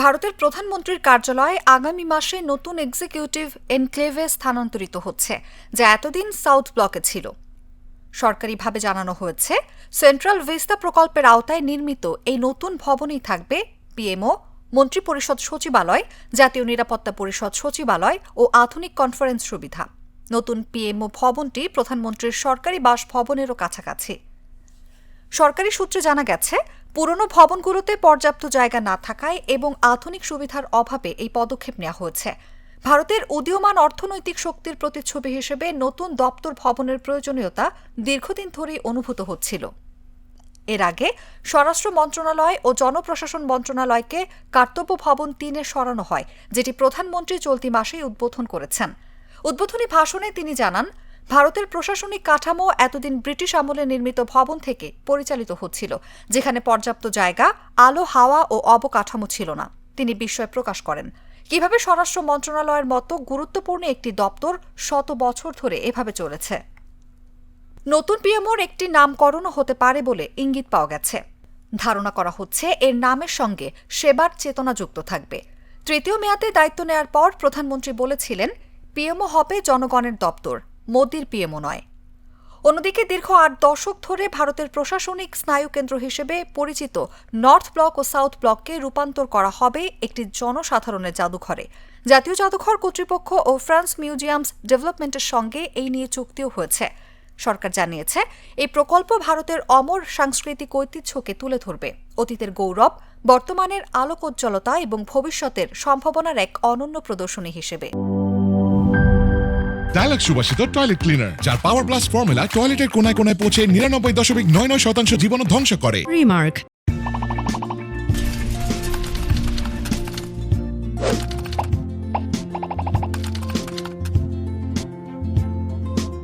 ভারতের প্রধানমন্ত্রীর কার্যালয় আগামী মাসে নতুন এক্সিকিউটিভ এনক্লেভে স্থানান্তরিত হচ্ছে, যা এতদিন সাউথ ব্লকে ছিল। সরকারিভাবে জানানো হয়েছে, সেন্ট্রাল ভিস্তা প্রকল্পের আওতায় নির্মিত এই নতুন ভবনেই থাকবে পিএমও, মন্ত্রিপরিষদ সচিবালয়, জাতীয় নিরাপত্তা পরিষদ সচিবালয় ও আধুনিক কনফারেন্স সুবিধা। নতুন পিএমও ভবনটি প্রধানমন্ত্রীর সরকারি বাসভবনেরও কাছাকাছি। সরকারি সূত্রে জানা গেছে, পুরনো ভবনগুলোতে পর্যাপ্ত জায়গা না থাকায় এবং আধুনিক সুবিধার অভাবে এই পদক্ষেপ নেওয়া হয়েছে। ভারতের উদীয়মান অর্থনৈতিক শক্তির প্রতিচ্ছবি হিসেবে নতুন দপ্তর ভবনের প্রয়োজনীয়তা দীর্ঘদিন ধরেই অনুভূত হচ্ছিল। এর আগে স্বরাষ্ট্র মন্ত্রণালয় ও জনপ্রশাসন মন্ত্রণালয়কে কর্তব্য ভবন ৩-এ সরানো হয়, যেটি প্রধানমন্ত্রী চলতি মাসেই উদ্বোধন করেছেন। উদ্বোধনী ভাষণে তিনি জানান, ভারতের প্রশাসনিক কাঠামো এতদিন ব্রিটিশ আমলে নির্মিত ভবন থেকে পরিচালিত হচ্ছিল, যেখানে পর্যাপ্ত জায়গা, আলো, হাওয়া ও অবকাঠামো ছিল না। তিনি বিস্ময় প্রকাশ করেন, কিভাবে স্বরাষ্ট্র মন্ত্রণালয়ের মতো গুরুত্বপূর্ণ একটি দপ্তর শত বছর ধরে এভাবে চলেছে। নতুন পিএমওর একটি নামকরণও হতে পারে বলে ইঙ্গিত পাওয়া গেছে। ধারণা করা হচ্ছে, এর নামের সঙ্গে সেবার চেতনা যুক্ত থাকবে। তৃতীয় মেয়াদে দায়িত্ব নেয়ার পর প্রধানমন্ত্রী বলেছিলেন, পিএমও হবে জনগণের দপ্তর, মোদির পিএমও নয়। অন্যদিকে দীর্ঘ ৮ দশক ধরে ভারতের প্রশাসনিক স্নায়ুকেন্দ্র হিসেবে পরিচিত নর্থ ব্লক ও সাউথ ব্লককে রূপান্তর করা হবে একটি জনসাধারণের জাদুঘরে। জাতীয় জাদুঘর কর্তৃপক্ষ ও ফ্রান্স মিউজিয়ামস ডেভেলপমেন্টের সঙ্গে এই নিয়ে চুক্তিও হয়েছে। সরকার জানিয়েছে, এই প্রকল্প ভারতের অমর সাংস্কৃতিক ঐতিহ্যকে তুলে ধরবে, অতীতের গৌরব, বর্তমানের আলোকোজ্জ্বলতা এবং ভবিষ্যতের সম্ভাবনার এক অনন্য প্রদর্শনী হিসেবে। ডায়ালগ সুবাসিত টয়লেট ক্লিনার, যার পাওয়ার প্লাস ফর্মুলা টয়লেটের কোনায় কোনায় পৌঁছে ৯৯.৯৯% জীবাণু ধ্বংস করে। রিমার্ক,